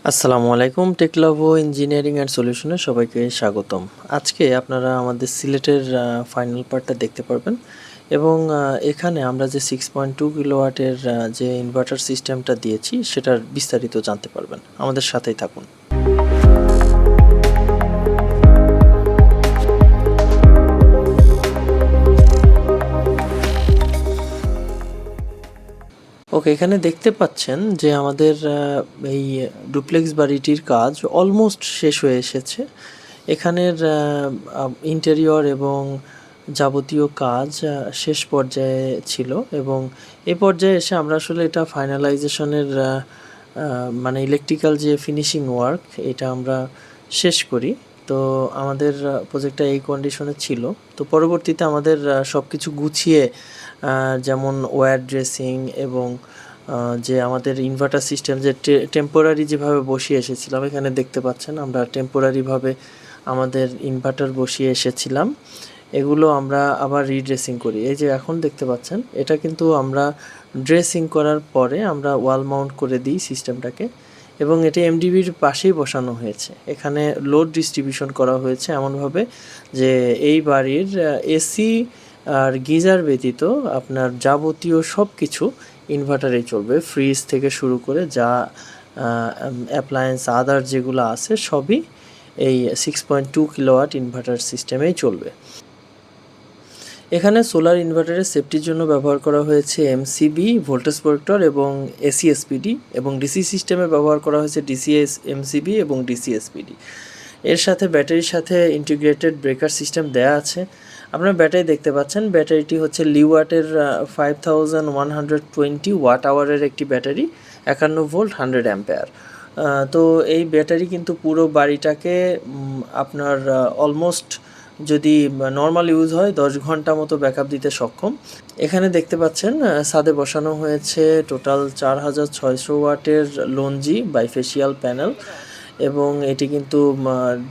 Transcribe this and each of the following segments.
আসসালামু আলাইকুম। টেকলাভো engineering and সলিউশনে সবাইকে স্বাগতম। আজকে আপনারা আমাদের সিলেটের ফাইনাল পার্টটা দেখতে পারবেন এবং এখানে আমরা যে 6.2 কিলোওয়াটের যে ইনভার্টার সিস্টেমটা দিয়েছি সেটার বিস্তারিত জানতে পারবেন। আমাদের সাথেই থাকুন। ওকে, এখানে দেখতে পাচ্ছেন যে আমাদের এই ডুপ্লেক্স বাড়িটির কাজ অলমোস্ট শেষ হয়ে এসেছে। এখানের ইন্টেরিয়র এবং যাবতীয় কাজ শেষ পর্যায়ে ছিল এবং এই পর্যায়ে এসে আমরা আসলে এটা ফাইনালাইজেশনের মানে ইলেকট্রিক্যাল যে ফিনিশিং ওয়ার্ক এটা আমরা শেষ করি। তো আমাদের প্রজেক্টটা এই কন্ডিশনে ছিল। তো পরবর্তীতে আমাদের সব কিছু গুছিয়ে যেমন ওয়্যার ড্রেসিং এবং যে আমাদের ইনভার্টার সিস্টেম যে টেম্পোরারি যেভাবে বসিয়ে এসেছিলাম, এখানে দেখতে পাচ্ছেন আমরা টেম্পোরারিভাবে আমাদের ইনভার্টার বসিয়ে এসেছিলাম, এগুলো আমরা আবার রিড্রেসিং করি। এই যে এখন দেখতে পাচ্ছেন এটা কিন্তু আমরা ড্রেসিং করার পরে আমরা ওয়াল মাউন্ট করে দিই সিস্টেমটাকে এবং এটি এমডিবির পাশেই বসানো হয়েছে। এখানে লোড ডিস্ট্রিবিউশন করা হয়েছে এমনভাবে যে এই বাড়ির এসি আর গিজার ব্যতীত আপনার যাবতীয় সব কিছু ইনভার্টারেই চলবে। ফ্রিজ থেকে শুরু করে যা অ্যাপ্লায়েন্স আদার যেগুলো আছে সবই এই 6.2 কিলোওয়াট ইনভার্টার সিস্টেমেই চলবে। এখানে সোলার ইনভার্টারের সেফটির জন্য ব্যবহার করা হয়েছে এমসিবি ভোল্টেজ প্রোটেক্টর এবং এসিএসপিডি এবং ডিসি সিস্টেমে ব্যবহার করা হয়েছে ডিসিএস এমসিবি এবং ডিসিএসপিডি। এর সাথে ব্যাটারির সাথে ইন্টিগ্রেটেড ব্রেকার সিস্টেম দেয়া আছে। আপনারা ব্যাটারি দেখতে পাচ্ছেন, ব্যাটারিটি হচ্ছে লিওয়াটের 5120 ওয়াট আওয়ারের একটি ব্যাটারি, 51 ভোল্ট 100 অ্যাম্পেয়ার। তো এই ব্যাটারি কিন্তু পুরো বাড়িটাকে আপনার অলমোস্ট যদি নর্মাল ইউজ হয় 10 ঘন্টা মতো ব্যাকআপ দিতে সক্ষম। এখানে দেখতে পাচ্ছেন ছাদে বসানো হয়েছে টোটাল 4600 ওয়াটের লঞ্জি বাইফেশিয়াল প্যানেল এবং এটি কিন্তু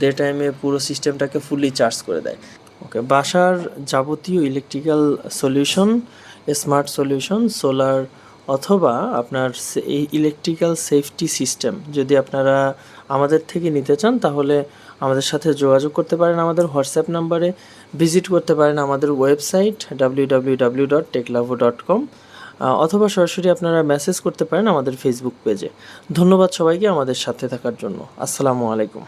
ডে টাইমে পুরো সিস্টেমটাকে ফুলি চার্জ করে দেয়। ওকে, বাসার যাবতীয় electrical solution, smart solution, solar অথবা আপনার এই ইলেকট্রিক্যাল সেফটি সিস্টেম যদি আপনারা আমাদের থেকে নিতে চান তাহলে আমাদের সাথে যোগাযোগ করতে পারেন। আমাদের হোয়াটসঅ্যাপ নাম্বারে ভিজিট করতে পারেন আমাদের ওয়েবসাইট www.techlavo.com অথবা সরাসরি আপনারা মেসেজ করতে পারেন আমাদের ফেসবুক পেজে। ধন্যবাদ সবাইকে আমাদের সাথে থাকার জন্য। আসসালামু আলাইকুম।